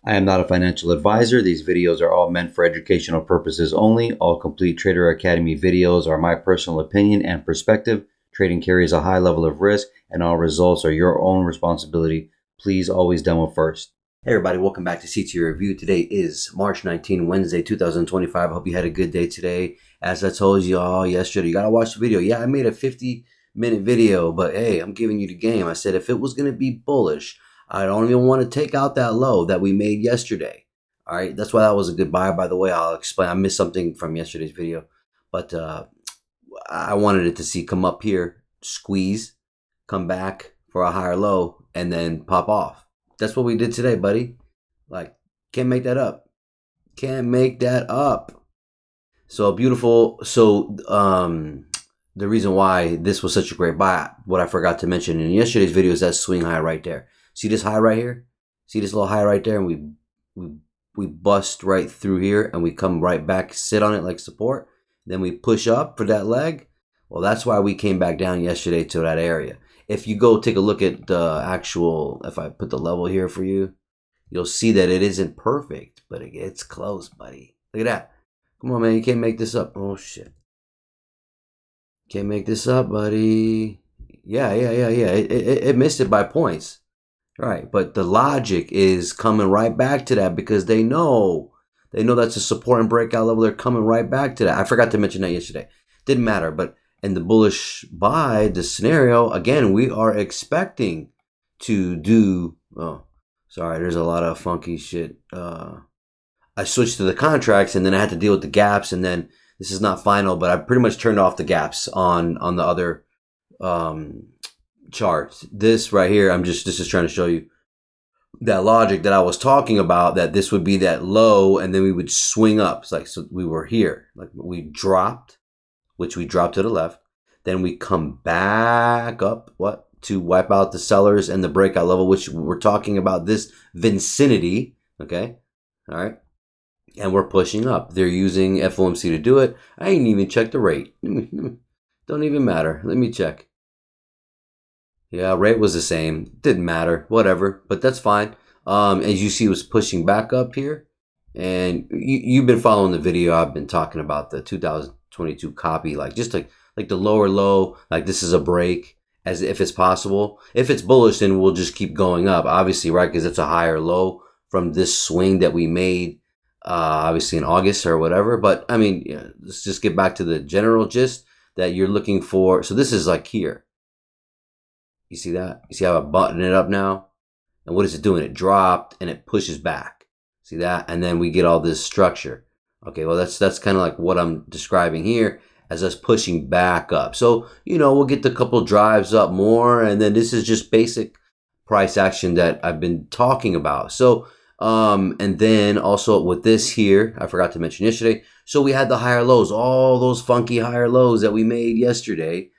I am not a financial advisor. These videos are all meant for educational purposes only. All Complete Trader Academy videos are my personal opinion and perspective. Trading carries a high level of risk, and all results are your own responsibility. Please always demo first. Hey everybody, welcome back to CT Review. Today is March 19, Wednesday, 2025. I hope you had a good day today. As I told you all yesterday, you gotta watch the video. Yeah, I made a 50-minute video, but hey, I'm giving you the game. I said if it was gonna be bullish, I don't even want to take out that low that we made yesterday. All right, that's why that was a good buy. By the way, I'll explain. I missed something from yesterday's video, but I wanted it to see come up here, squeeze, come back for a higher low, and then pop off. That's what we did today, buddy. Like, can't make that up. Can't make that up. So beautiful. So the reason why this was such a great buy, what I forgot to mention in yesterday's video is that swing high right there. See this high right here? See this little high right there? And we bust right through here and we come right back, sit on it like support. Then we push up for that leg. Well, that's why we came back down yesterday to that area. If you go take a look at the actual, if I put the level here for you, you'll see that it isn't perfect, but it gets close, buddy. Look at that. Come on, man. You can't make this up. Oh, shit. Can't make this up, buddy. Yeah. It missed it by points. Right, but the logic is coming right back to that because they know that's a support and breakout level. They're coming right back to that. I forgot to mention that yesterday. Didn't matter, but in the bullish buy, the scenario, again, we are expecting to do, oh, sorry, there's a lot of funky shit. I switched to the contracts and then I had to deal with the gaps, and then this is not final, but I pretty much turned off the gaps on the other charts. This right here, this is trying to show you that logic that I was talking about, that this would be that low and then we would swing up. It's like, so we were here, like we dropped, which we dropped to the left. Then we come back up, to wipe out the sellers and the breakout level, which we're talking about this vicinity. Okay. All right. And we're pushing up. They're using FOMC to do it. I ain't even checked the rate. Don't even matter. Let me check. Yeah, rate was the same. Didn't matter. Whatever. But that's fine. As you see, it was pushing back up here. And you've been following the video. I've been talking about the 2022 copy. Like the lower low. Like this is a break. As if it's possible. If it's bullish, then we'll just keep going up. Obviously, right? Because it's a higher low from this swing that we made. Obviously in August or whatever. But, I mean, yeah, let's just get back to the general gist that you're looking for. So this is like here. You see that? You see how I button it up now? And what is it doing? It dropped and it pushes back. See that? And then we get all this structure. Okay, well, that's kind of like what I'm describing here as us pushing back up. So, we'll get the couple drives up more. And then this is just basic price action that I've been talking about. So, and then also with this here, I forgot to mention yesterday. So we had the higher lows, all those funky higher lows that we made yesterday.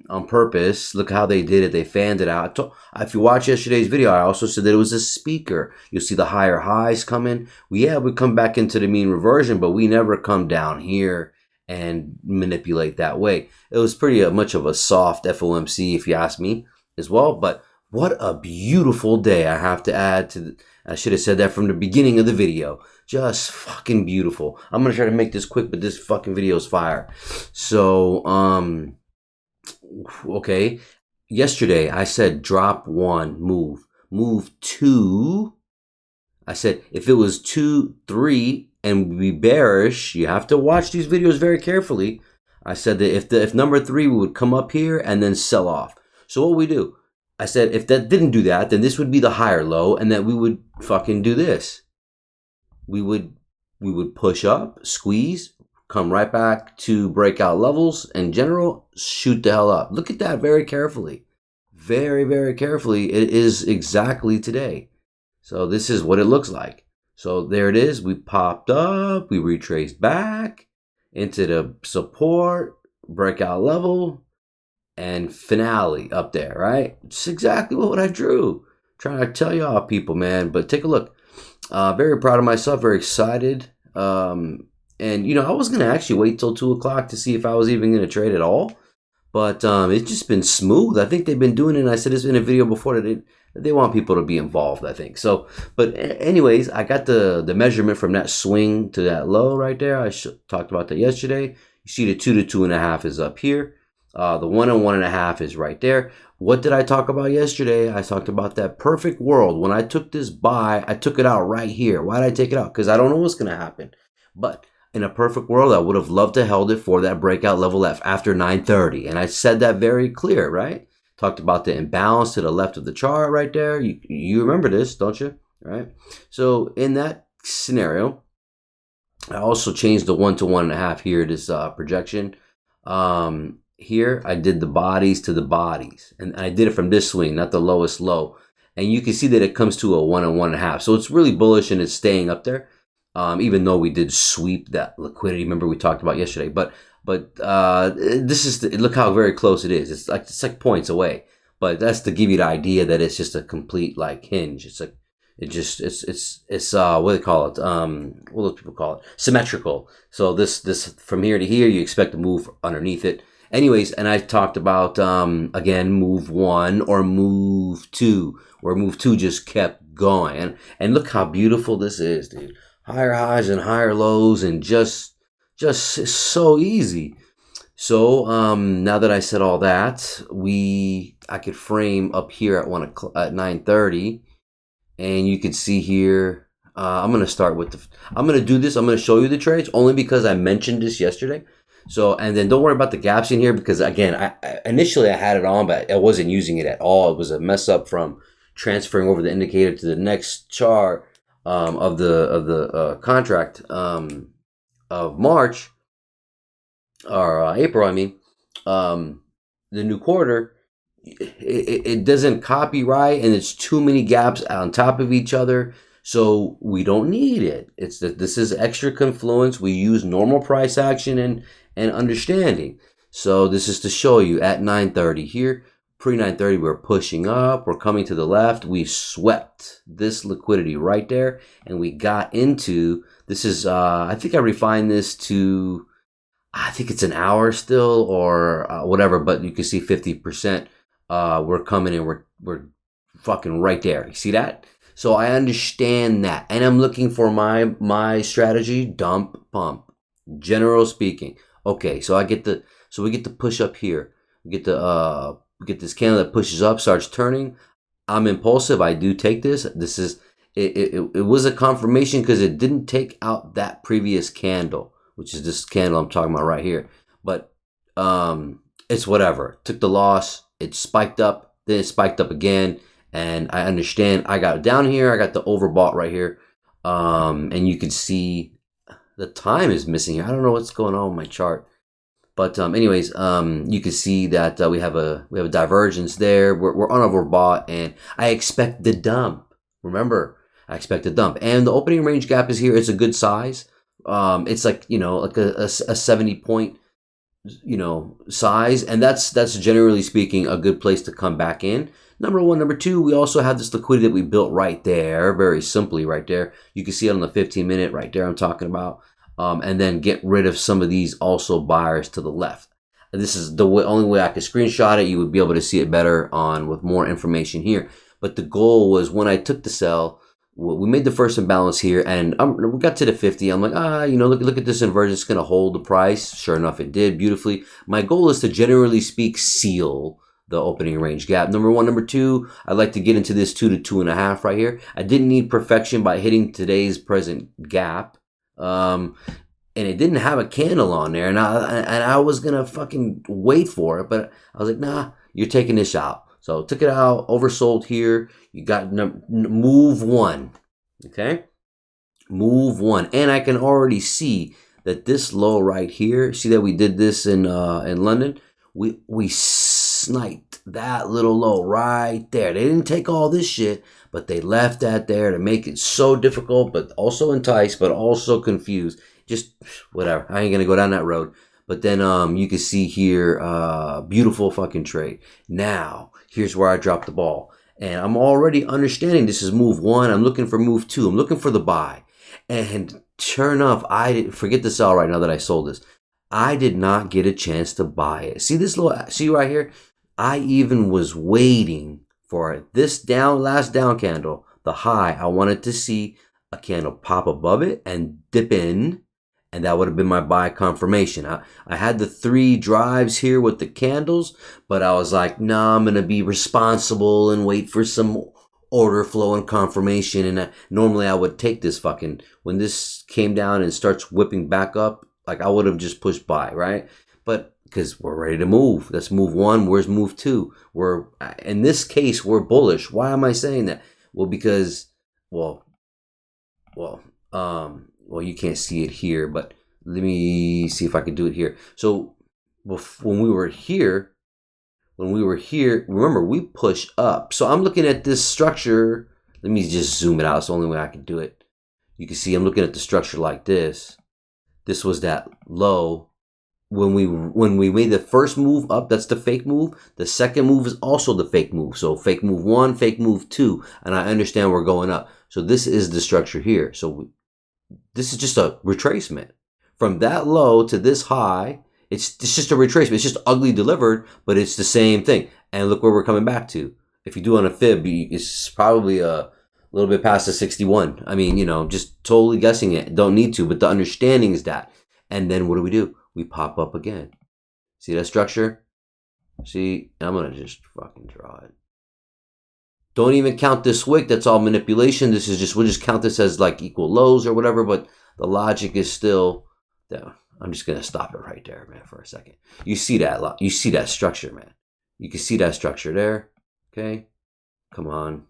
On purpose. Look how they did it. They fanned it out. If you watch yesterday's video, I also said that it was a speaker. You'll see the higher highs coming. We come back into the mean reversion, but we never come down here and manipulate that way. It was pretty much of a soft FOMC, if you ask me, as well. But what a beautiful day, I have to add I should have said that from the beginning of the video. Just fucking beautiful. I'm going to try to make this quick, but this fucking video is fire. So, okay. Yesterday, I said drop one, move. Move two. I said if it was 2, 3, and we bearish, you have to watch these videos very carefully. I said that if number 3 would come up here and then sell off. So what we do? I said if that didn't do that, then this would be the higher low, and that we would fucking do this. We would push up, squeeze, come right back to breakout levels, in general, shoot the hell up. Look at that very carefully. Very, very carefully. It is exactly today. So this is what it looks like. So there it is. We popped up. We retraced back into the support, breakout level, and finale up there, right? It's exactly what I drew. Trying to tell y'all people, man. But take a look. Very proud of myself. Very excited. And, I was going to actually wait till 2 o'clock to see if I was even going to trade at all. But it's just been smooth. I think they've been doing it. And I said this in a video before that they want people to be involved, I think. So, but anyways, I got the measurement from that swing to that low right there. I talked about that yesterday. You see the 2 to 2.5 is up here. The 1 and 1.5 is right there. What did I talk about yesterday? I talked about that perfect world. When I took this buy, I took it out right here. Why did I take it out? Because I don't know what's going to happen. But in a perfect world, I would have loved to held it for that breakout level F after 930. And I said that very clear, right? Talked about the imbalance to the left of the chart right there. You remember this, don't you? Right? So in that scenario, I also changed the 1 to 1.5 here, this projection. Here I did the bodies to the bodies, and I did it from this swing, not the lowest low. And you can see that it comes to a 1 and 1.5. So it's really bullish and it's staying up there. Even though we did sweep that liquidity, remember we talked about yesterday. But this is look how very close it is. It's like points away. But that's to give you the idea that it's just a complete like hinge. It's like it's what do they call it? What do people call it? Symmetrical. So this from here to here, you expect to move underneath it. Anyways, and I talked about again move 1 or move 2, where move 2 just kept going. And look how beautiful this is, dude. Higher highs and higher lows, and just so easy. So now that I said all that, I could frame up here at 9:30, and you can see here. I'm gonna start with I'm gonna do this. I'm gonna show you the trades only because I mentioned this yesterday. So, and then don't worry about the gaps in here, because again, I initially I had it on, but I wasn't using it at all. It was a mess up from transferring over the indicator to the next chart of the contract of March or April. I mean, the new quarter. It doesn't copy right, and it's too many gaps on top of each other. So we don't need it. It's that this is extra confluence. We use normal price action and understanding. So this is to show you at 9:30 here, pre 9:30, we're pushing up, we're coming to the left. We swept this liquidity right there, and we got into, this is, I think I refined this to, I think it's an hour still or whatever, but you can see 50%. We're coming in, we're fucking right there. You see that? So I understand that, and I'm looking for my strategy, dump, pump, general speaking. Okay, so we get the push up here. We get this candle that pushes up, starts turning. I'm impulsive. I do take this. This is it was a confirmation because it didn't take out that previous candle, which is this candle I'm talking about right here. But it's whatever. Took the loss. It spiked up. Then it spiked up again. And I understand. I got it down here. I got the overbought right here. And you can see the time is missing here. I don't know what's going on with my chart. But anyways, you can see that we have a divergence there. We're on overbought, and I expect the dump. Remember, I expect the dump. And the opening range gap is here. It's a good size. It's like, like a 70 point, size. And that's generally speaking a good place to come back in. Number one. Number two, we also have this liquidity that we built right there, very simply right there. You can see it on the 15-minute right there I'm talking about. And then get rid of some of these also buyers to the left. And this is the only way I could screenshot it. You would be able to see it better with more information here. But the goal was, when I took the sell, we made the first imbalance here, and we got to the 50. I'm like, look at this inversion. It's going to hold the price. Sure enough, it did beautifully. My goal is to, generally speak, seal the opening range gap. Number one. Number two, I'd like to get into this 2 to 2.5 right here. I didn't need perfection by hitting today's present gap. And it didn't have a candle on there, and I was gonna fucking wait for it, but I was like, nah, you're taking this out. So took it out, oversold here. You got move 1, okay, move 1, and I can already see that this low right here. See that we did this in London. We sniped that little low right there. They didn't take all this shit, but they left that there to make it so difficult, but also entice, but also confuse. Just whatever. I ain't gonna go down that road. But then you can see here, beautiful fucking trade. Now, here's where I dropped the ball. And I'm already understanding this is move 1. I'm looking for move 2. I'm looking for the buy. And sure enough, I didn't forget the sell right now that I sold this. I did not get a chance to buy it. See this see right here? I even was waiting For this last down candle, the high, I wanted to see a candle pop above it and dip in, and that would have been my buy confirmation. I had the 3 drives here with the candles, but I was like, nah, I'm going to be responsible and wait for some order flow and confirmation. And normally I would take this when this came down and starts whipping back up, like I would have just pushed buy, right? But because we're ready to move. That's move 1. Where's move 2? In this case, we're bullish. Why am I saying that? Well, because, well, you can't see it here, but let me see if I can do it here. So when we were here, remember, we push up. So I'm looking at this structure. Let me just zoom it out. It's the only way I can do it. You can see I'm looking at the structure like this. This was that low. When we made the first move up, that's the fake move. The second move is also the fake move. So fake move 1, fake move 2, and I understand we're going up. So this is the structure here. So this is just a retracement from that low to this high. It's just a retracement. It's just ugly delivered, but it's the same thing. And look where we're coming back to. If you do on a fib, it's probably a little bit past the 61. I mean, just totally guessing it. Don't need to, but the understanding is that. And then what do? We pop up again. See that structure? See, I'm going to just fucking draw it. Don't even count this wick. That's all manipulation. This is we'll just count this as like equal lows or whatever, but the logic is still there. I'm just going to stop it right there, man, for a second. You see that? You see that structure, man. You can see that structure there. Okay? Come on.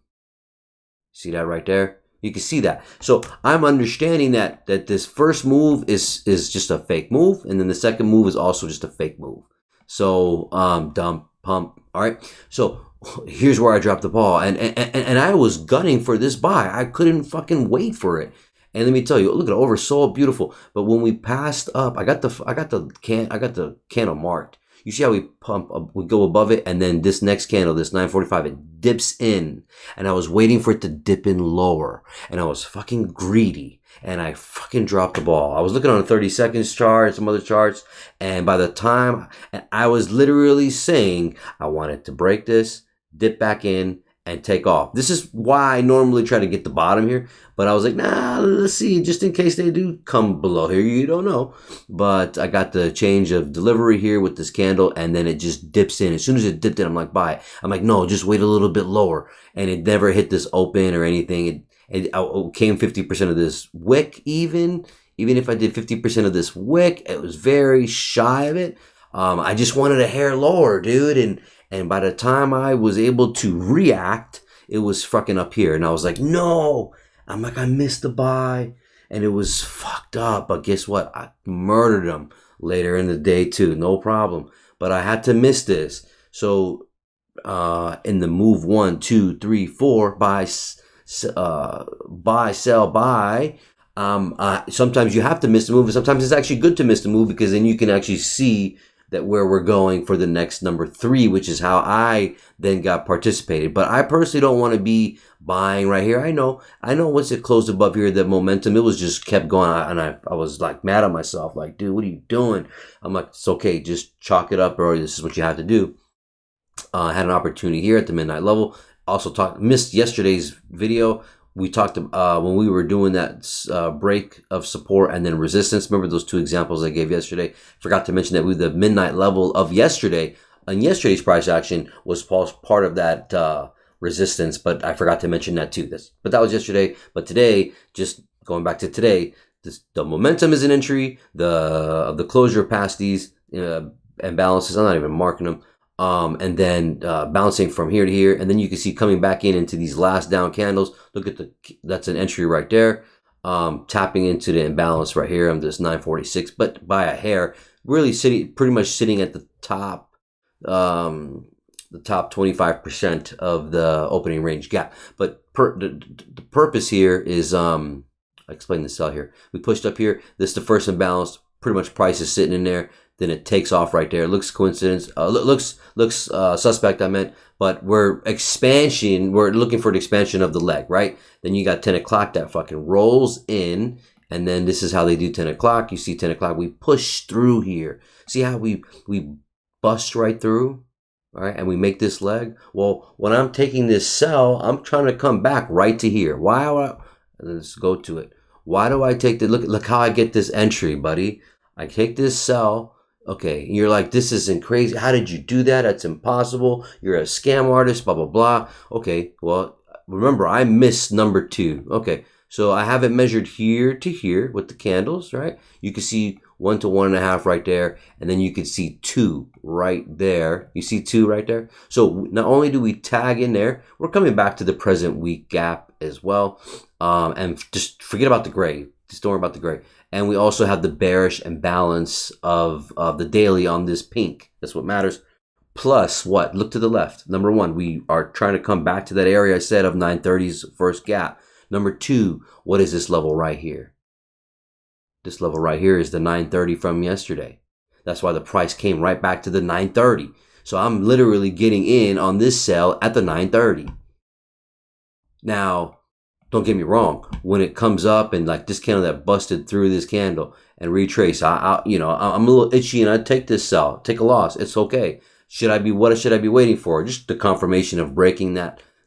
See that right there? You can see that. So I'm understanding that this first move is just a fake move, and then the second move is also just a fake move. So dump, pump. All right. So here's where I dropped the ball, and I was gunning for this buy. I couldn't fucking wait for it. And let me tell you, look at it, oversold, beautiful. But when we passed up, I got the candle marked. You see how we pump up, we go above it, and then this next candle, this 945, it dips in. And I was waiting for it to dip in lower. And I was fucking greedy. And I fucking dropped the ball. I was looking on a 30 seconds chart, some other charts. And by the time, I was literally saying, I wanted to break this, dip back in, and take off. This is why I normally try to get the bottom here. But I was like, nah, let's see, just in case they do come below here. You don't know. But I got the change of delivery here with this candle, and then it just dips in. As soon as it dipped in, I'm like, buy. I'm like, no, just wait a little bit lower. And it never hit this open or anything. It came 50% of this wick even. Even if I did 50% of this wick, it was very shy of it. I just wanted a hair lower, dude. And by the time I was able to react, it was fucking up here. And I was like, no. I'm like, I missed the buy. And it was fucked up. But guess what? I murdered them later in the day too. No problem. But I had to miss this. So in the move 1, 2, 3, 4, buy, sell, buy. Sometimes you have to miss the move. And sometimes it's actually good to miss the move, because then you can actually see that where we're going for the next number 3, which is how I then got participated. But I personally don't want to be buying right here. I know once it closed above here, the momentum, it was just kept going. And I was like mad at myself, like, dude, what are you doing? I'm like, it's okay, just chalk it up, or this is what you have to do. I had an opportunity here at the midnight level. Also missed yesterday's video. We talked when we were doing that break of support and then resistance. Remember those 2 examples I gave yesterday? Forgot to mention that with the midnight level of yesterday, and yesterday's price action was part of that resistance, but I forgot to mention that too. But that was yesterday. But today, just going back to today, the momentum is an entry. The closure past these imbalances, I'm not even marking them. And then bouncing from here to here, and then you can see coming back into these last down candles. Look at that's an entry right there. Tapping into the imbalance right here on this 946, but by a hair. Really pretty much sitting at the top 25% of the opening range gap. But the purpose here is I explained the sell here. We pushed up here. This is the first imbalance. Pretty much price is sitting in there. Then it takes off right there. It looks coincidence. Looks suspect, I meant. But we're looking for the expansion of the leg, right? Then you got 10 o'clock that fucking rolls in. And then this is how they do 10 o'clock. You see 10 o'clock. We push through here. See how we bust right through? all right, and we make this leg. Well, when I'm taking this sell, I'm trying to come back right to here. Let's go to it. Why do I take the, look how I get this entry, buddy. I take this sell, okay, and you're like, this isn't crazy. How did you do that? That's impossible. You're a scam artist, blah, blah, blah. Okay, well, remember, I missed number 2. Okay, so I have it measured here to here with the candles, right? You can see 1 to 1.5 right there, and then you can see 2 right there. You see 2 right there? So not only do we tag in there, we're coming back to the present week gap as well. And just forget about the gray. Just don't worry about the gray. And we also have the bearish imbalance of the daily on this pink. That's what matters. Plus what? Look to the left. Number 1, we are trying to come back to that area I said of 930's first gap. Number 2, what is this level right here? This level right here is the 930 from yesterday. That's why the price came right back to the 930. So I'm literally getting in on this sell at the 930. Now, don't get me wrong. When it comes up and like this candle that busted through this candle and retrace, I'm a little itchy and I take this sell, take a loss. It's okay. What should I be waiting for? Just the confirmation of breaking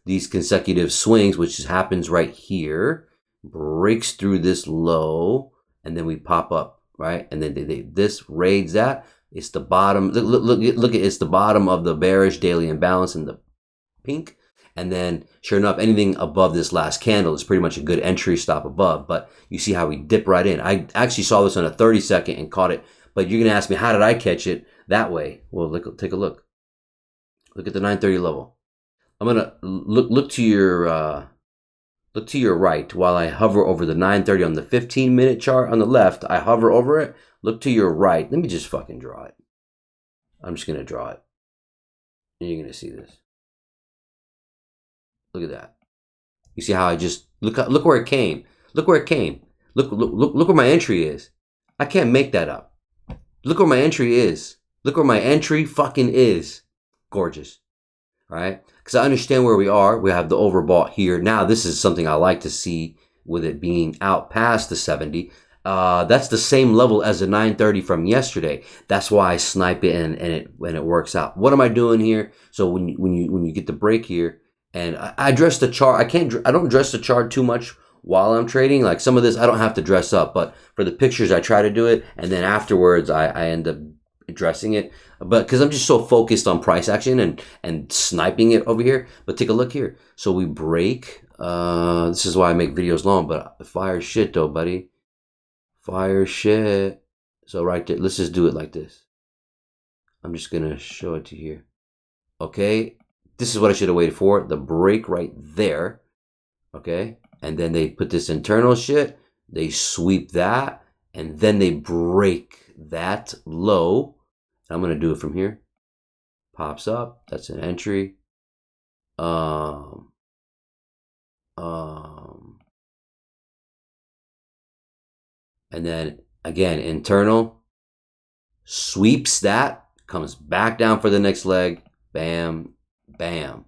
these consecutive swings, which happens right here, breaks through this low, and then we pop up, right? And then this raids that. It's the bottom. Look at it's the bottom of the bearish daily imbalance in the pink. And then, sure enough, anything above this last candle is pretty much a good entry stop above. But you see how we dip right in. I actually saw this on a 30-second and caught it. But you're going to ask me, how did I catch it that way? Well, take a look. Look at the 930 level. I'm going to look to your right while I hover over the 930 on the 15-minute chart on the left. I hover over it. Look to your right. Let me just fucking draw it. I'm just going to draw it. And you're going to see this. Look at that. You see how I just look where it came. Look where it came. Look where my entry is. I can't make that up. Look where my entry is. Look where my entry fucking is. Gorgeous. All right? Because I understand where we are. We have the overbought here. Now this is something I like to see with it being out past the 70. That's the same level as the 930 from yesterday. That's why I snipe it and it works out. What am I doing here? So when you get the break here, and I dress the chart. I don't dress the chart too much while I'm trading. Like some of this, I don't have to dress up, but for the pictures, I try to do it, and then afterwards, I end up dressing it. But because I'm just so focused on price action and sniping it over here. But take a look here. So we break. This is why I make videos long. But fire shit though, buddy. Fire shit. So right there, let's just do it like this. I'm just gonna show it to you here. Okay. This is what I should have waited for. The break right there. Okay. And then they put this internal shit. They sweep that. And then they break that low. I'm going to do it from here. Pops up. That's an entry. And then again, internal. Sweeps that. Comes back down for the next leg. Bam. Bam.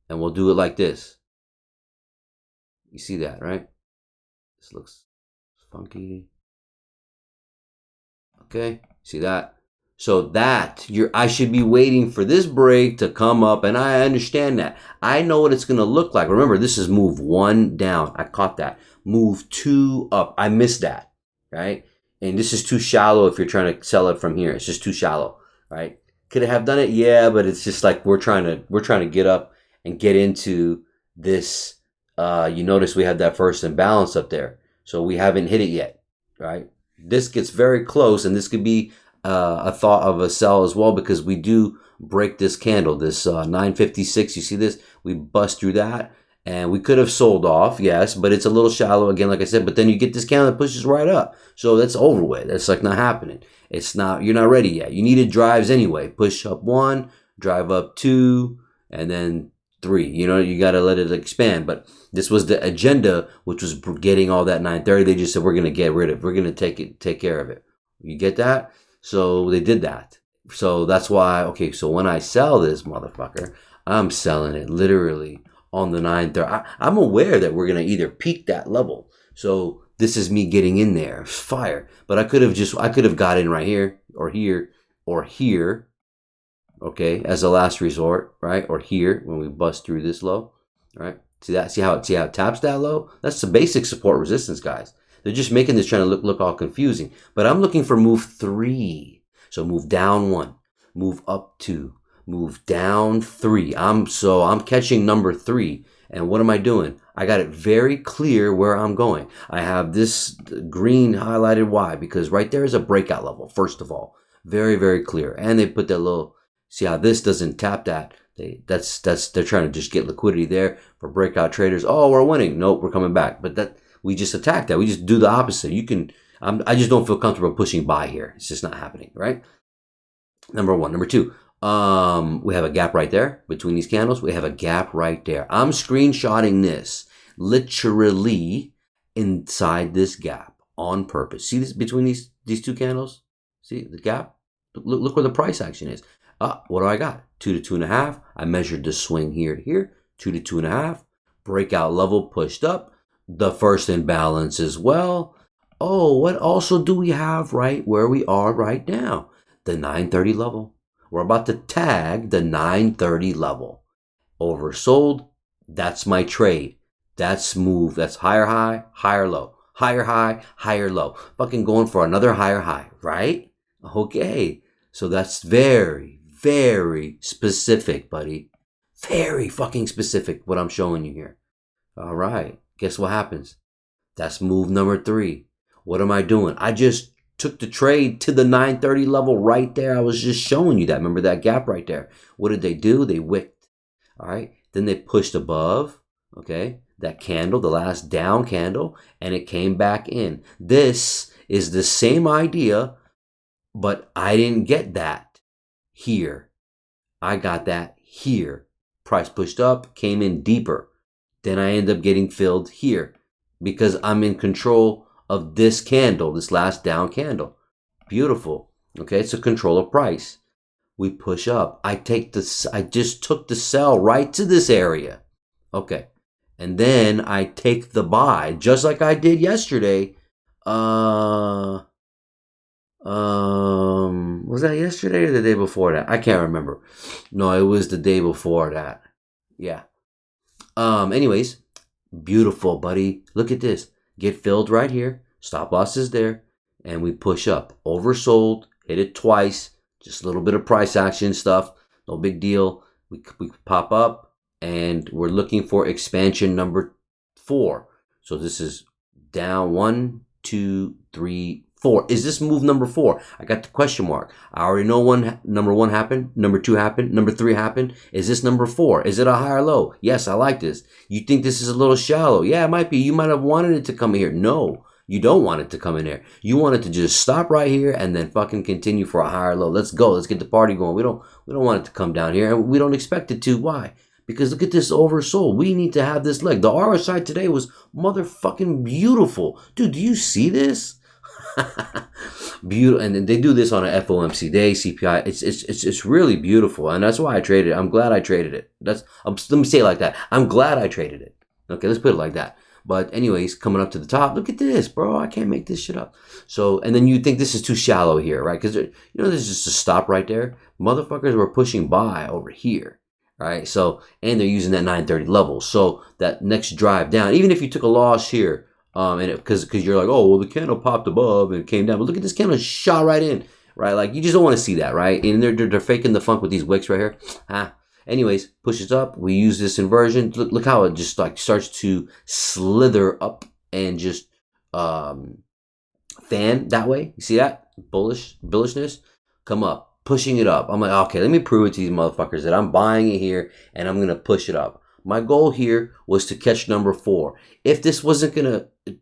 And we'll do it like this. You see that, right? This looks funky. Okay, see that? So I should be waiting for this break to come up, and I understand that. I know what it's going to look like. Remember, this is move 1 down. I caught that. Move 2 up. I missed that, right? And this is too shallow if you're trying to sell it from here. It's just too shallow, right? Could it have done it? Yeah, but it's just like we're trying to get up and get into this. You notice we have that first imbalance up there, so we haven't hit it yet, right? This gets very close, and this could be a thought of a sell as well because we do break this candle, this 956. You see this? We bust through that, and we could have sold off, yes, but it's a little shallow again, like I said. But then you get this candle that pushes right up, so that's over with. That's like not happening. You're not ready yet. You needed drives anyway. Push up 1, drive up 2, and then 3. You got to let it expand. But this was the agenda, which was getting all that 930. They just said, we're going to get rid of it. We're going to take care of it. You get that? So they did that. So that's why, okay, so when I sell this motherfucker, I'm selling it literally on the 930. I'm aware that we're going to either peak that level. So this is me getting in there. Fire. But I could have got in right here or here or here. okay, as a last resort, right? Or here when we bust through this low, right? See that? See how it taps that low? That's the basic support resistance, guys. They're just making this trying to look all confusing. But I'm looking for move 3. So move down 1, move up 2, move down 3. I'm catching number 3. And what am I doing? I got it very clear where I'm going. I have this green highlighted. Why? Because right there is a breakout level, first of all. Very, very clear. And they put that little, see how this doesn't tap that. They're trying to just get liquidity there for breakout traders. Oh, we're winning. Nope, we're coming back. But that we just attack that. We just do the opposite. You can. I just don't feel comfortable pushing buy here. It's just not happening, right? Number 1. Number 2. We have a gap right there between these candles. We have a gap right there. I'm screenshotting this literally inside this gap on purpose. See this between these two candles? See the gap? Look where the price action is. What do I got? 2 to 2.5. I measured the swing here to here. 2 to 2.5. Breakout level pushed up. The first imbalance as well. Oh, what also do we have right where we are right now? The 930 level. We're about to tag the 930 level. Oversold. That's my trade. That's move. That's higher high, higher low. Higher high, higher low. Fucking going for another higher high, right? Okay. So that's very, very specific, buddy. Very fucking specific what I'm showing you here. All right. Guess what happens? That's move number 3. What am I doing? I just took the trade to the 930 level right there. I was just showing you that. Remember that gap right there? What did they do? They wicked. All right. Then they pushed above, okay, that candle, the last down candle, and it came back in. This is the same idea, but I didn't get that here. I got that here. Price pushed up, came in deeper. Then I end up getting filled here because I'm in control of this candle, this last down candle. Beautiful. Okay, it's a control of price. We push up. I just took the sell right to this area. Okay. And then I take the buy, just like I did yesterday. Was that yesterday or the day before that? I can't remember. No, it was the day before that. Yeah. Anyways, beautiful, buddy. Look at this. Get filled right here. Stop loss is there. And we push up. Oversold. Hit it twice. Just a little bit of price action stuff. No big deal. We pop up. And we're looking for expansion number 4. So this is down 1, 2, 3, 4. Is this move number 4? I got the question mark. I already know number 1 happened. Number 2 happened. Number 3 happened. Is this number 4? Is it a higher low? Yes, I like this. You think this is a little shallow? Yeah, it might be. You might have wanted it to come in here. No, you don't want it to come in there. You want it to just stop right here and then fucking continue for a higher low. Let's go. Let's get the party going. We don't want it to come down here, and we don't expect it to. Why? Because look at this oversold. We need to have this leg. The RSI today was motherfucking beautiful. Dude, do you see this? Beautiful. And they do this on an FOMC day, CPI. It's really beautiful. And that's why I traded it. I'm glad I traded it. Let me say it like that. I'm glad I traded it. Okay, let's put it like that. But anyways, coming up to the top, look at this, bro. I can't make this shit up. So, and then you think this is too shallow here, right? Because, there's just a stop right there. Motherfuckers were pushing buy over here. Right, so and they're using that 930 level. So that next drive down, even if you took a loss here, and because you're like, oh well, the candle popped above and came down, but look at this candle shot right in, right? Like you just don't want to see that, right? And they're faking the funk with these wicks right here. Anyways, pushes up. We use this inversion. Look how it just like starts to slither up and just fan that way. You see that bullishness come up. Pushing it up. I'm like, okay, let me prove it to these motherfuckers that I'm buying it here and I'm going to push it up. My goal here was to catch number 4. If this wasn't going to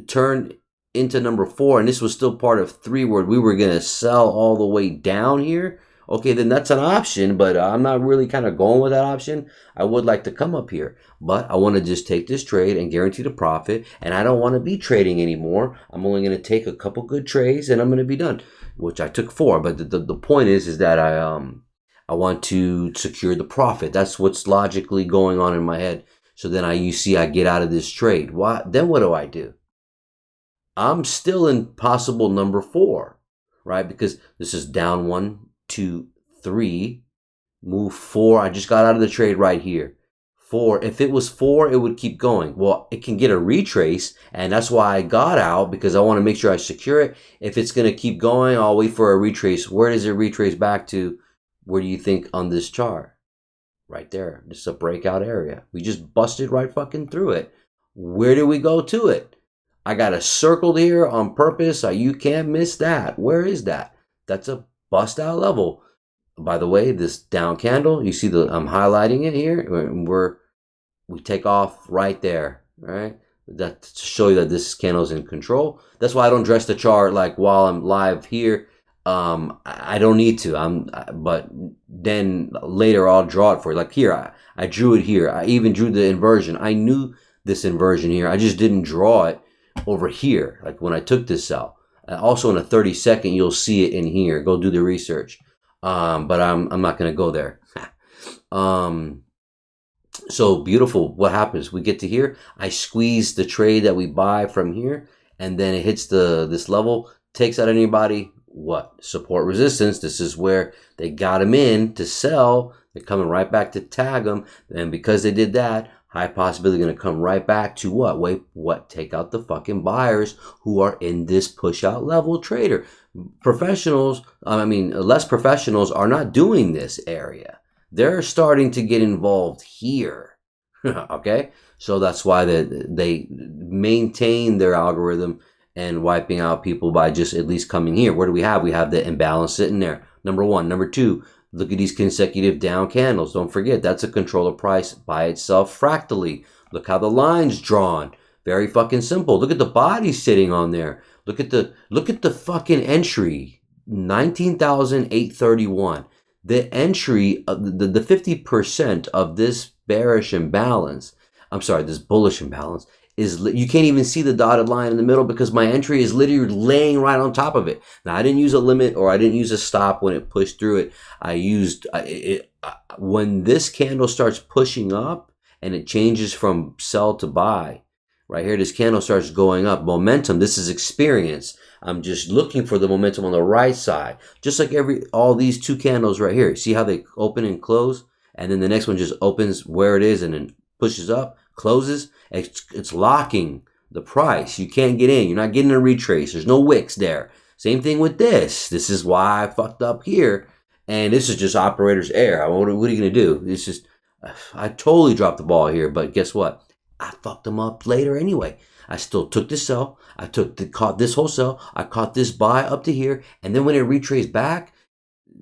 turn into number 4 and this was still part of 3 where we were going to sell all the way down here, okay, then that's an option, but I'm not really kind of going with that option. I would like to come up here, but I want to just take this trade and guarantee the profit, and I don't want to be trading anymore. I'm only going to take a couple good trades and I'm going to be done, which I took 4. But the point is that I want to secure the profit. That's what's logically going on in my head. So then I get out of this trade. Then what do I do? I'm still in possible number 4, right? Because this is down 1, 2, 3. Move 4. I just got out of the trade right here. 4. If it was 4, it would keep going. Well, it can get a retrace, and that's why I got out, because I want to make sure I secure it. If it's going to keep going, I'll wait for a retrace. Where does it retrace back to? Where do you think on this chart? Right there. This is a breakout area. We just busted right fucking through it. Where do we go to it? I got it circled here on purpose. You can't miss that. Where is that? That's a bust out level. By the way, this down candle, you see I'm highlighting it here. We take off right there, right? That to show you that this candle's in control. That's why I don't dress the chart like while I'm live here. I don't need to. But then later I'll draw it for you. Like here, I drew it here. I even drew the inversion. I knew this inversion here. I just didn't draw it over here, like when I took this sell. Also in a 30-second, you'll see it in here. Go do the research. But I'm not going to go there. So beautiful. What happens? We get to here. I squeeze the trade that we buy from here, and then it hits this level, takes out anybody. What? Support resistance. This is where they got him in to sell. They're coming right back to tag them. And because they did that, high possibility going to come right back to what? Wait, what? Take out the fucking buyers who are in this push out level trader. Professionals, less professionals are not doing this area. They're starting to get involved here. Okay? So that's why they maintain their algorithm and wiping out people by just at least coming here. What do we have? We have the imbalance sitting there. Number 1. Number 2, look at these consecutive down candles. Don't forget, that's a controller price by itself fractally. Look how the line's drawn. Very fucking simple. Look at the body sitting on there. Look at the fucking entry. 19,831. The entry, the 50% of this bearish imbalance, this bullish imbalance, is you can't even see the dotted line in the middle because my entry is literally laying right on top of it. Now, I didn't use a limit or I didn't use a stop when it pushed through it. I used when this candle starts pushing up and it changes from sell to buy. Right here, this candle starts going up. Momentum, this is experience. I'm just looking for the momentum on the right side. Just like all these 2 candles right here. See how they open and close? And then the next one just opens where it is and then pushes up, closes. It's locking the price. You can't get in. You're not getting a retrace. There's no wicks there. Same thing with this. This is why I fucked up here. And this is just operator's error. What are you going to do? It's just, I totally dropped the ball here. But guess what? I fucked them up later anyway. I still took this sell. I caught this whole sell. I caught this buy up to here. And then when it retraced back,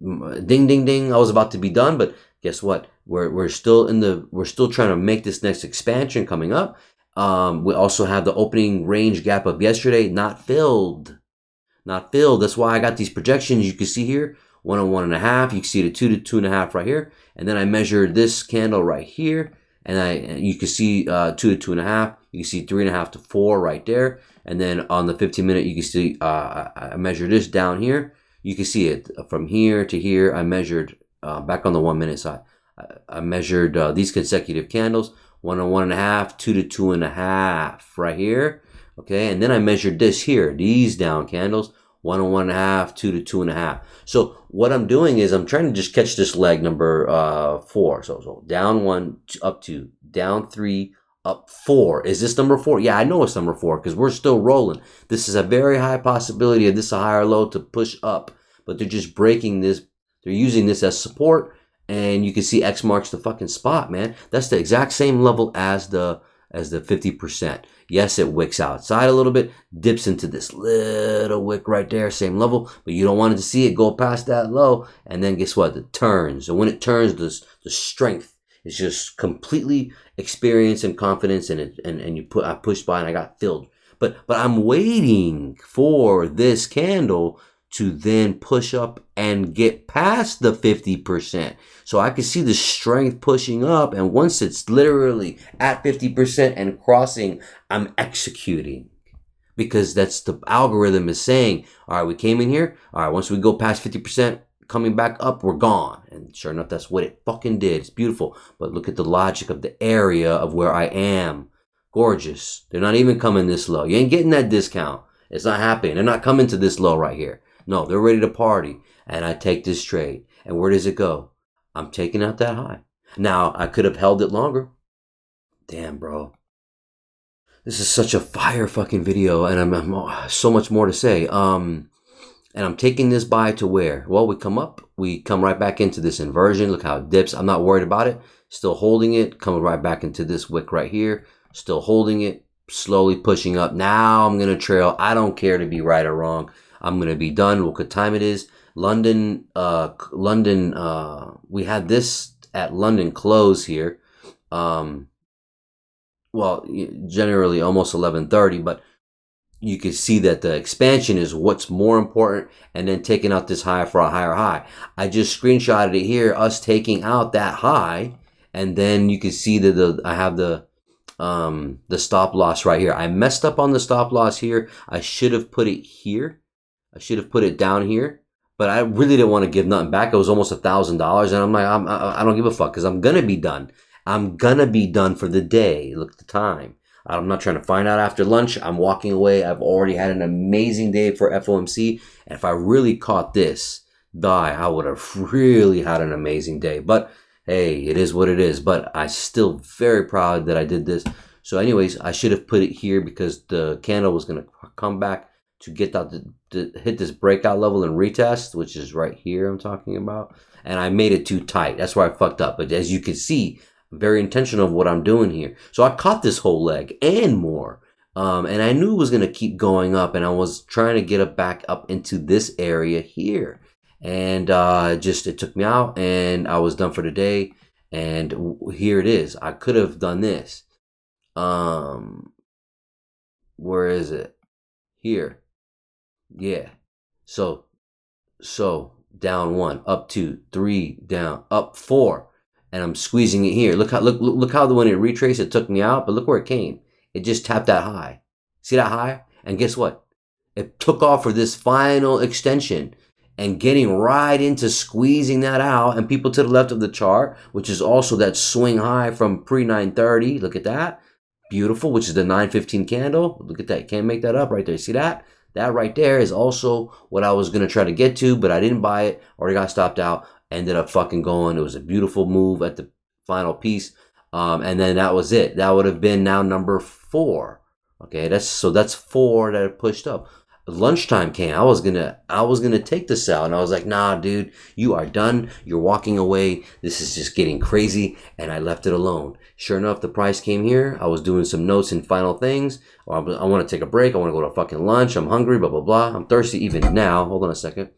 ding, ding, ding, I was about to be done. But guess what? We're still trying to make this next expansion coming up. We also have the opening range gap of yesterday not filled. That's why I got these projections. You can see here, 1 and 1.5. You can see the 2 to 2.5 right here. And then I measured this candle right here. And you can see 2 to 2.5. You can see 3.5 to 4 right there. And then on the 15-minute, you can see I measured this down here. You can see it from here to here. I measured back on the 1-minute side. I measured these consecutive candles, 1 and 1.5, 2 to 2.5 right here. Okay, and then I measured this here, these down candles, 1 and 1.5, 2 to 2.5. So what I'm doing is I'm trying to just catch this leg number 4. So down 1, up 2, down 3, up 4. Is this number 4? Yeah, I know it's number 4 because we're still rolling. This is a very high possibility of this a higher low to push up, but they're just breaking this. They're using this as support, and you can see X marks the fucking spot, man. That's the exact same level as the 50%. Yes, it wicks outside a little bit, dips into this little wick right there, same level, but you don't want it to see it go past that low, and then guess what? It turns. And when it turns, the strength is just completely experience and confidence, and I pushed by and I got filled. But I'm waiting for this candle to then push up and get past the 50%. So I can see the strength pushing up, and once it's literally at 50% and crossing, I'm executing. Because that's the algorithm is saying, all right, we came in here. All right, once we go past 50%, coming back up, we're gone. And sure enough, that's what it fucking did. It's beautiful. But look at the logic of the area of where I am. Gorgeous. They're not even coming this low. You ain't getting that discount. It's not happening. They're not coming to this low right here. No, they're ready to party. And I take this trade. And where does it go? I'm taking out that high. Now, I could have held it longer. Damn, bro. This is such a fire fucking video, and I'm so much more to say. And I'm taking this buy to where? Well, we come up, we come right back into this inversion. Look how it dips. I'm not worried about it. Still holding it, coming right back into this wick right here. Still holding it, slowly pushing up. Now I'm gonna trail. I don't care to be right or wrong. I'm gonna be done. Look what time it is. London, we had this at London close here. Well, generally almost 11:30, but you can see that the expansion is what's more important, and then taking out this high for a higher high. I just screenshotted it here, us taking out that high, and then you can see that I have the stop loss right here. I messed up on the stop loss here. I should have put it here. I should have put it down here, but I really didn't want to give nothing back. It was almost $1,000, and I'm like, I don't give a fuck because I'm gonna be done. I'm gonna be done for the day. Look at the time. I'm not trying to find out after lunch. I'm walking away. I've already had an amazing day for FOMC. And if I really caught this buy, I would have really had an amazing day. But hey, it is what it is. But I'm still very proud that I did this. So anyways, I should have put it here because the candle was going to come back to get that to hit this breakout level and retest, which is right here I'm talking about. And I made it too tight. That's where I fucked up. But as you can see, very intentional of what I'm doing here. So I caught this whole leg and more. And I knew it was going to keep going up, and I was trying to get it back up into this area here. And it took me out, and I was done for the day. And here it is. I could have done this. Where is it? Here. Yeah. So down 1, up 2, 3, down, up 4. And I'm squeezing it here. Look how when it retraced, it took me out, but look where it came. It just tapped that high. See that high? And guess what? It took off for this final extension and getting right into squeezing that out. And people to the left of the chart, which is also that swing high from pre-930. Look at that. Beautiful, which is the 915 candle. Look at that. You can't make that up right there. See that? That right there is also what I was going to try to get to, but I didn't buy it. Already got stopped out. Ended up fucking going. It was a beautiful move at the final piece. And then that was it. That would have been now number 4. Okay, that's 4 that pushed up. Lunchtime came. I was gonna take the sell, and I was like, nah, dude, you are done. You're walking away. This is just getting crazy, and I left it alone. Sure enough, the price came here. I was doing some notes and final things. I want to take a break. I want to go to fucking lunch. I'm hungry. Blah blah blah. I'm thirsty even now. Hold on a second.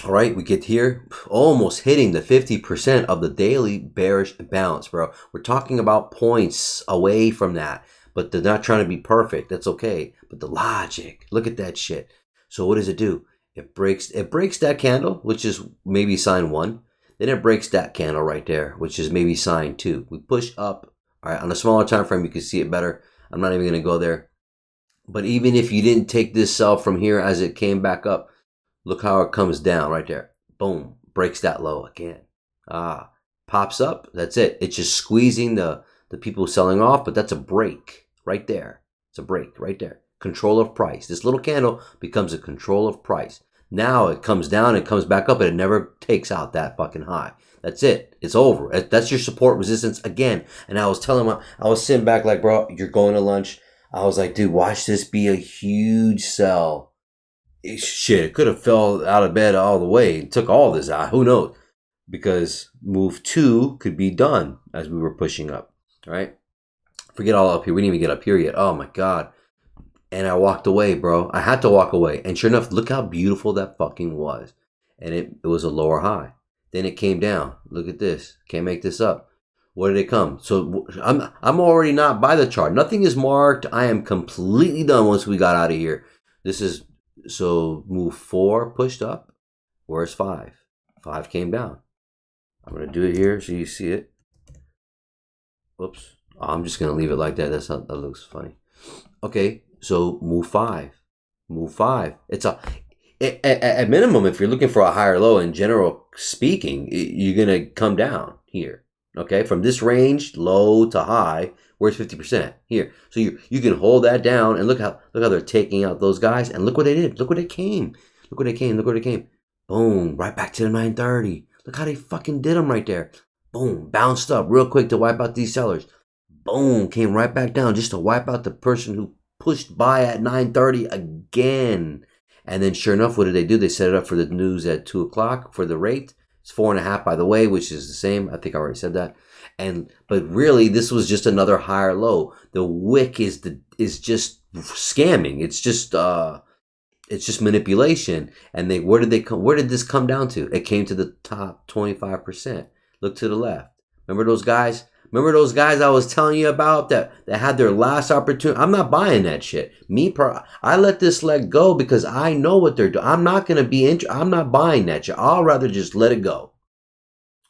All right, we get here, almost hitting the 50% of the daily bearish bounce, bro. We're talking about points away from that, but they're not trying to be perfect. That's okay. But the logic, look at that shit. So what does it do? It breaks that candle, which is maybe sign 1. Then it breaks that candle right there, which is maybe sign 2. We push up. All right, on a smaller time frame, you can see it better. I'm not even going to go there. But even if you didn't take this sell from here as it came back up, look how it comes down right there. Boom. Breaks that low again. Pops up. That's it. It's just squeezing the people selling off, but that's a break right there. It's a break right there. Control of price. This little candle becomes a control of price. Now it comes down, it comes back up, and it never takes out that fucking high. That's it. It's over. That's your support resistance again. And I was telling him, I was sitting back like, bro, you're going to lunch. I was like, dude, watch this be a huge sell. Shit, it could have fell out of bed all the way and took all this out. Who knows? Because move 2 could be done as we were pushing up. All right? Forget all up here. We didn't even get up here yet. Oh, my God. And I walked away, bro. I had to walk away. And sure enough, look how beautiful that fucking was. And it was a lower high. Then it came down. Look at this. Can't make this up. Where did it come? So I'm already not by the chart. Nothing is marked. I am completely done once we got out of here. This is... So move 4 pushed up. Where's 5? 5 came down. I'm going to do it here so you see it. Whoops. I'm just going to leave it like that. That looks funny. Okay, so move 5. Move 5. It's at minimum, if you're looking for a higher low, in general speaking, you're going to come down here. Okay, from this range, low to high, where's 50%? Here. So you can hold that down, and look how they're taking out those guys, and look what they did. Look what it came. Look what it came. Look what it came. Boom, right back to the 930. Look how they fucking did them right there. Boom, bounced up real quick to wipe out these sellers. Boom, came right back down just to wipe out the person who pushed by at 930 again. And then sure enough, what did they do? They set it up for the news at 2 o'clock for the rate. It's 4.5, by the way, which is the same. I think I already said that. But really, this was just another higher low. The wick is just scamming. It's just manipulation. And where did this come down to? It came to the top 25%. Look to the left. Remember those guys? Remember those guys I was telling you about that had their last opportunity? I'm not buying that shit. I let this leg go because I know what they're doing. I'm not buying that shit. I'll rather just let it go.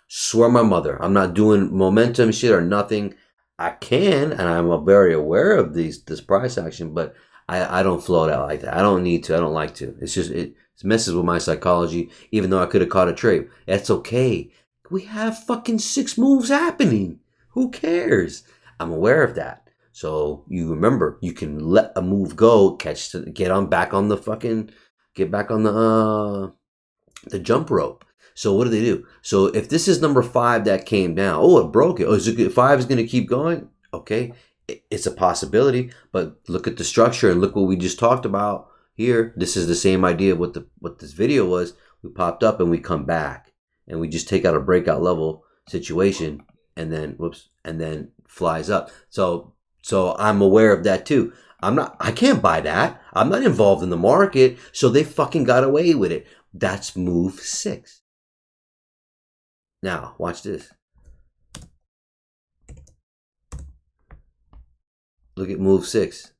Swear my mother. I'm not doing momentum shit or nothing. I can, and I'm very aware of this price action, but I don't float out like that. I don't need to. I don't like to. It's just, it messes with my psychology, even though I could have caught a trade. That's okay. We have fucking 6 moves happening. Who cares? I'm aware of that. So you remember, you can let a move go, get back on the jump rope. So what do they do? So if this is number 5 that came down, it broke it. Is it 5 is going to keep going? Okay, it's a possibility, but look at the structure and look what we just talked about here. This is the same idea of what this video was. We popped up and we come back and we just take out a breakout level situation and then flies up. So I'm aware of that too. I can't buy that. I'm not involved in the market. So they fucking got away with it. That's move 6. Now, watch this. Look at move 6.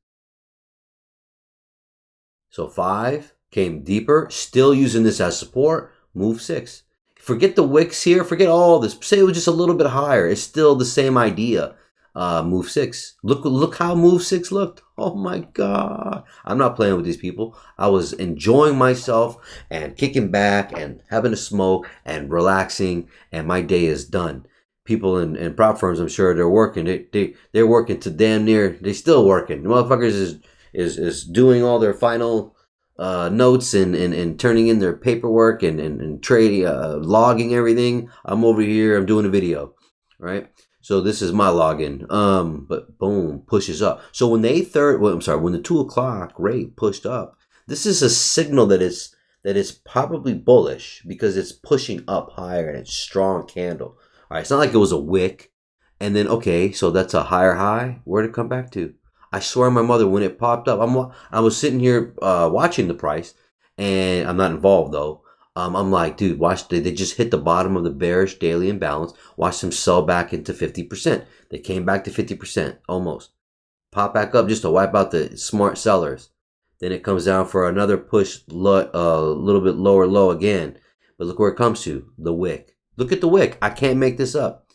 So 5 came deeper, still using this as support. Move 6. Forget the wicks here. Forget all this. Say it was just a little bit higher. It's still the same idea. Move 6. Look how move 6 looked. Oh my God. I'm not playing with these people. I was enjoying myself and kicking back and having a smoke and relaxing, and my day is done. People in prop firms, I'm sure they're working. They're working to damn near. They still working. The motherfuckers is doing all their final notes and turning in their paperwork and trading, logging everything. I'm over here. I'm doing a video, right? So this is my login. But boom, pushes up. So when when the 2 o'clock rate pushed up, this is a signal that it's probably bullish because it's pushing up higher and it's strong candle. All right, it's not like it was a wick. And then, okay, so that's a higher high. Where'd it come back to? I swear my mother, when it popped up, I was sitting here watching the price, and I'm not involved though. I'm like, dude, watch, they just hit the bottom of the bearish daily imbalance. Watch them sell back into 50%. They came back to 50%, almost. Pop back up just to wipe out the smart sellers. Then it comes down for another push, a little bit lower low again. But look where it comes to, the wick. Look at the wick. I can't make this up.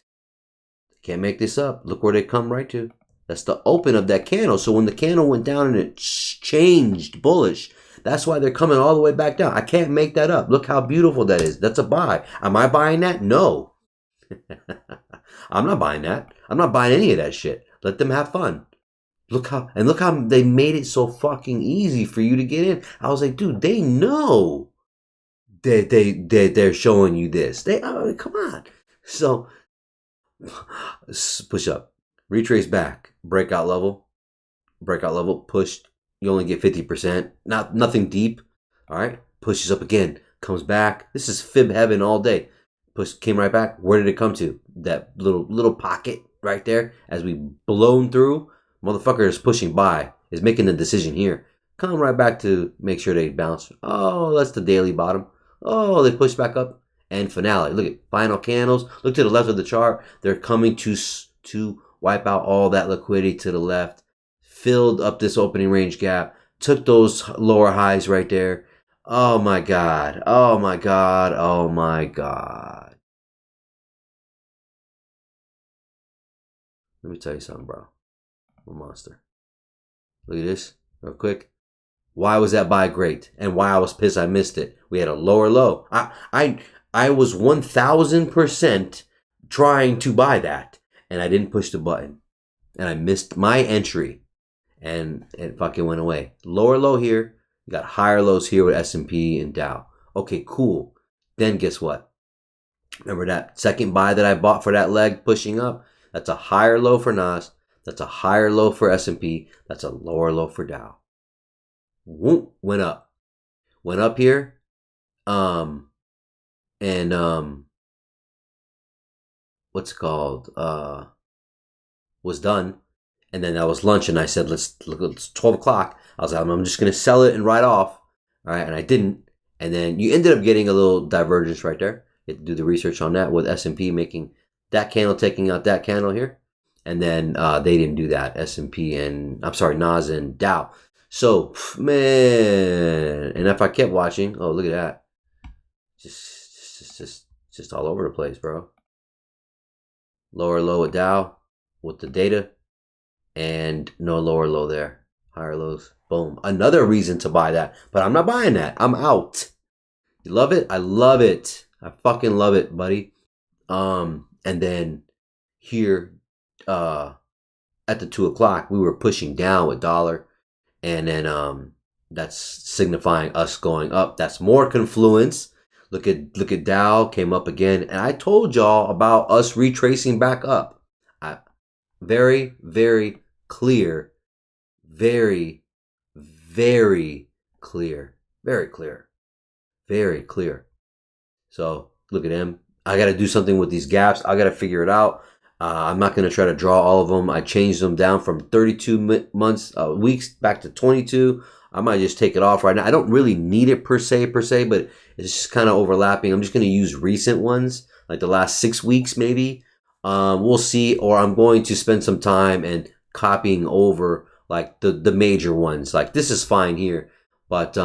Can't make this up. Look where they come right to. That's the open of that candle. So when the candle went down and it changed bullish, that's why they're coming all the way back down. I can't make that up. Look how beautiful that is. That's a buy. Am I buying that? No. I'm not buying that. I'm not buying any of that shit. Let them have fun. Look how they made it so fucking easy for you to get in. I was like, dude, they know that they're showing you this. Come on. So push up, retrace back, breakout level, pushed. You only get 50%, nothing deep. All right, pushes up again, comes back. This is fib heaven all day. Came right back. Where did it come to? That little pocket right there. As we blown through, motherfucker is pushing by, is making the decision here. Come right back to make sure they bounce. Oh, that's the daily bottom. Oh, they push back up. And finale. Look at final candles. Look to the left of the chart. They're coming to wipe out all that liquidity to the left. Filled up this opening range gap. Took those lower highs right there. Oh my God. Oh my God. Oh my God. Let me tell you something, bro. I'm a monster. Look at this real quick. Why was that buy great? And why I was pissed I missed it. We had a lower low. I was 1000% trying to buy that, and I didn't push the button, and I missed my entry, and it fucking went away. Lower low here. You got higher lows here with S&P and Dow. Okay, cool. Then guess what? Remember that second buy that I bought for that leg pushing up? That's a higher low for Nas. That's a higher low for S&P. That's a lower low for Dow. Whoop, went up. Went up here. And what's it called? Was done. And then that was lunch, and I said, let's look, it's 12 o'clock. I was like, I'm just gonna sell it and write off. All right, and I didn't. And then you ended up getting a little divergence right there. You have to do the research on that with S&P making that candle, taking out that candle here. And then they didn't do that. S&P and, I'm sorry, Nas and Dow. So, man. And if I kept watching, oh, look at that. Just all over the place, bro. Lower low at Dow with the data. And no lower low there. Higher lows. Boom. Another reason to buy that. But I'm not buying that. I'm out. You love it? I love it. I fucking love it, buddy. And then here at the 2 o'clock, we were pushing down with dollar. And then that's signifying us going up. That's more confluence. Look at Dow came up again. And I told y'all about us retracing back up. Very, very clear. Very, very clear. Very clear. Very clear. So look at him. I got to do something with these gaps. I got to figure it out. I'm not going to try to draw all of them. I changed them down from 32 weeks back to 22. I might just take it off right now. I don't really need it per se, but it's just kind of overlapping. I'm just going to use recent ones, like the last 6 weeks maybe. We'll see. Or I'm going to spend some time and copying over like the major ones. Like this is fine here, but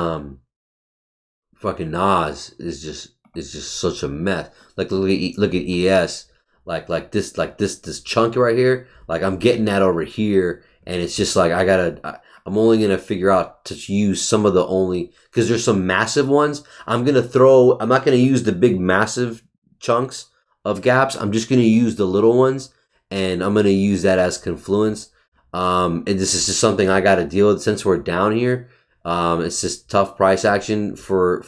fucking Nas is just such a mess. Like look at ES. Like this chunk right here. Like I'm getting that over here, and it's just like I'm only gonna figure out to use some of the only because there's some massive ones. I'm not gonna use the big massive chunks of gaps. I'm just gonna use the little ones, and I'm gonna use that as confluence. And this is just something I gotta deal with since we're down here. It's just tough price action for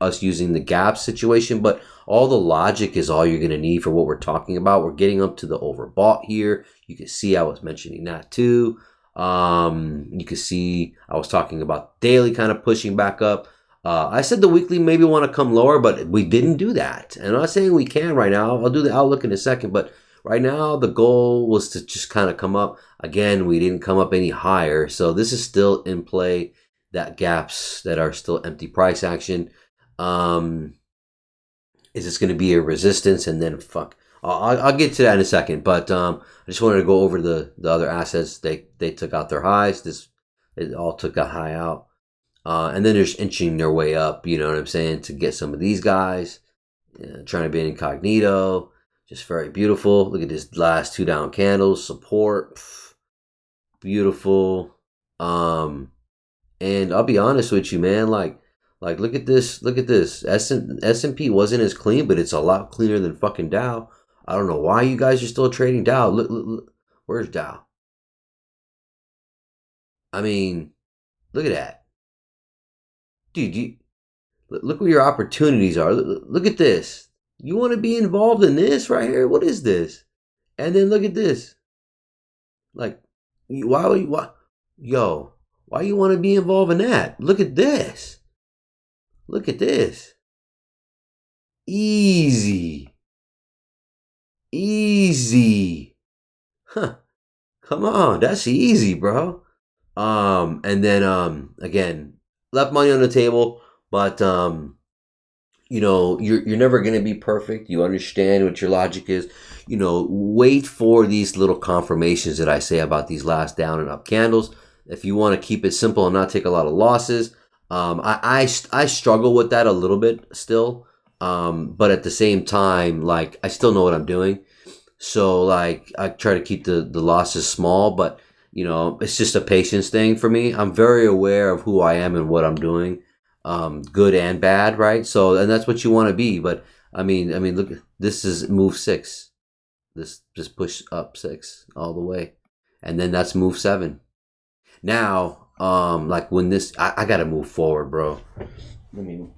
us using the gap situation, but all the logic is all you're going to need for what we're talking about. We're getting up to the overbought here. You can see I was mentioning that too. You can see I was talking about daily kind of pushing back up. I said the weekly maybe want to come lower, but we didn't do that. And I'm not saying we can right now. I'll do the outlook in a second, but right now the goal was to just kind of come up. Again, we didn't come up any higher. So this is still in play. That gaps that are still empty price action. Is this going to be a resistance? And then I'll get to that in a second. But I just wanted to go over the other assets. They took out their highs. It all took a high out. And then they're just inching their way up. You know what I'm saying? To get some of these guys. Trying to be incognito. Just very beautiful. Look at this last 2 down candles. Support. Beautiful. And I'll be honest with you, man. Like look at this. Look at this. S&P wasn't as clean, but it's a lot cleaner than fucking Dow. I don't know why you guys are still trading Dow. Look. Where's Dow? I mean, look at that, dude. Look where your opportunities are. Look at this. You want to be involved in this right here? What is this? And then look at this. Like, why? Yo. Why you want to be involved in that? Look at this. Look at this. Easy. Huh. Come on. That's easy, bro. And then again, left money on the table, but you're never gonna be perfect. You understand what your logic is. Wait for these little confirmations that I say about these last down and up candles. If you want to keep it simple and not take a lot of losses, I struggle with that a little bit still. But at the same time, like I still know what I'm doing. So like I try to keep the losses small, but it's just a patience thing for me. I'm very aware of who I am and what I'm doing, good and bad, right? So, and that's what you want to be. But I mean, look, this is move 6. This just push up 6 all the way, and then that's move 7. Now, like when this, I gotta move forward, bro. Let me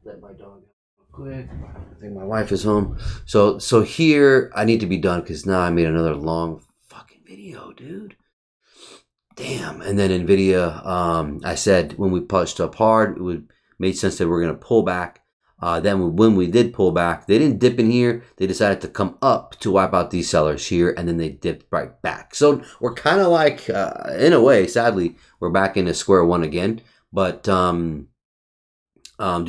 Let my dog out real quick. I think my wife is home. So here I need to be done because now I made another long fucking video, dude. Damn. And then Nvidia, I said when we punched up hard, it would made sense that we're gonna pull back. Then when we did pull back, they didn't dip in here. They decided to come up to wipe out these sellers here, and then they dipped right back. So we're kind of like, in a way, sadly, we're back into square one again. But do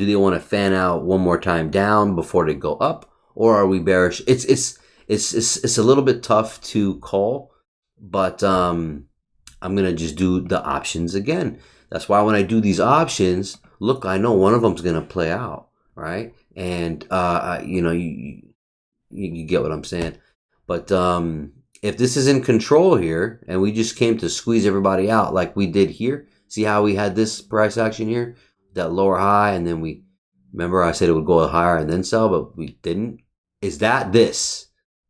they want to fan out one more time down before they go up, or are we bearish? It's a little bit tough to call, but I'm gonna just do the options again. That's why when I do these options, look, I know one of them's gonna play out, right? And you know, you get what I'm saying. But if this is in control here, and we just came to squeeze everybody out like we did here, see how we had this price action here, that lower high, and then we, remember I said it would go higher and then sell, but we didn't. Is that this,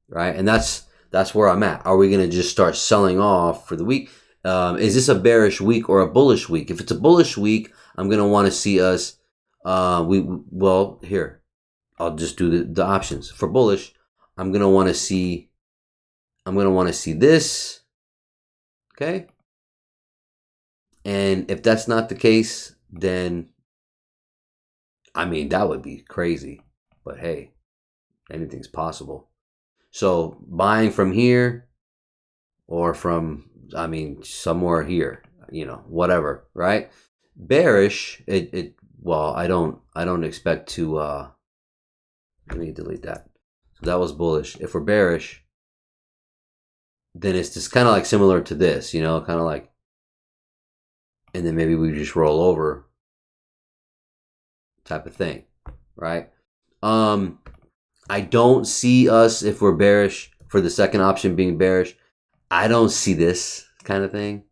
right? And that's where I'm at. Are we gonna just start selling off for the week? Is this a bearish week or a bullish week? If it's a bullish week, I'm gonna want to see us. Well, here, I'll just do the options for bullish. I'm gonna want to see this, okay? And if that's not the case, then I mean that would be crazy. But hey, anything's possible. So buying from here or from, I mean, somewhere here, you know, whatever, right? Bearish, well, I don't expect to let me delete that. So that was bullish. If we're bearish, then it's just kind of like similar to this, you know, kind of like, and then maybe we just roll over type of thing, right? I don't see us, if we're bearish, for the second option being bearish, I don't see this kind of thing.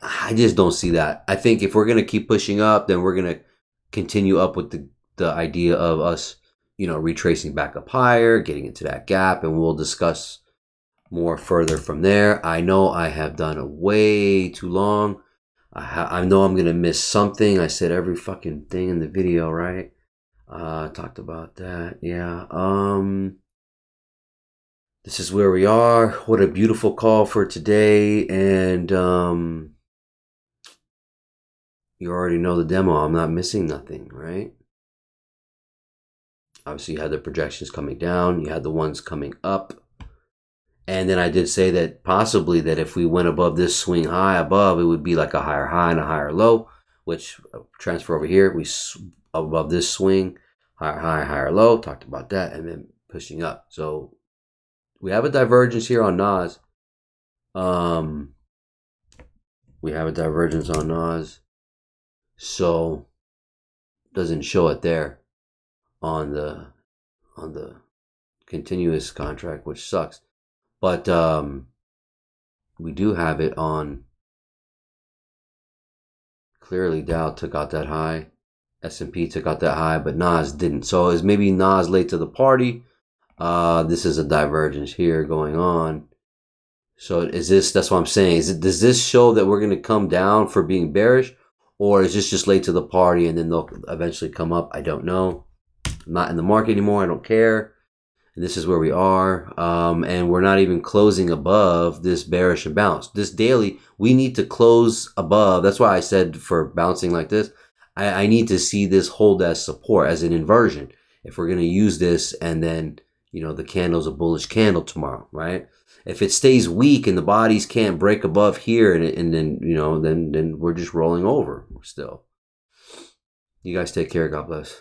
I just don't see that. I think if we're going to keep pushing up, then we're going to continue up with the idea of us, you know, retracing back up higher, getting into that gap, and we'll discuss more further from there. I know I have done it way too long. I know I'm going to miss something. I said every fucking thing in the video, right? Talked about that. Yeah. This is where we are. What a beautiful call for today. And you already know the demo. I'm not missing nothing, right? Obviously, you had the projections coming down. You had the ones coming up. And then I did say that possibly that if we went above this swing high above, it would be like a higher high and a higher low, which transfer over here. We above this swing, higher high, higher low. Talked about that, and then pushing up. So we have a divergence here on NAS. We have a divergence on NAS. So doesn't show it there on the continuous contract, which sucks. But we do have it on. Clearly Dow took out that high, S&P took out that high, but Nas didn't. So is maybe Nas late to the party? This is a divergence here going on. So is this, that's what I'm saying, does this show that we're going to come down for being bearish, or is this just late to the party and then they'll eventually come up? I don't know. I'm not in the market anymore. I don't care. And this is where we are, and we're not even closing above this bearish bounce. This daily, we need to close above. That's why I said for bouncing like this, I need to see this hold as support, as an inversion. If we're going to use this, and then, you know, the candle's a bullish candle tomorrow, right? If it stays weak and the bodies can't break above here, and then, you know, then we're just rolling over still. You guys take care. God bless.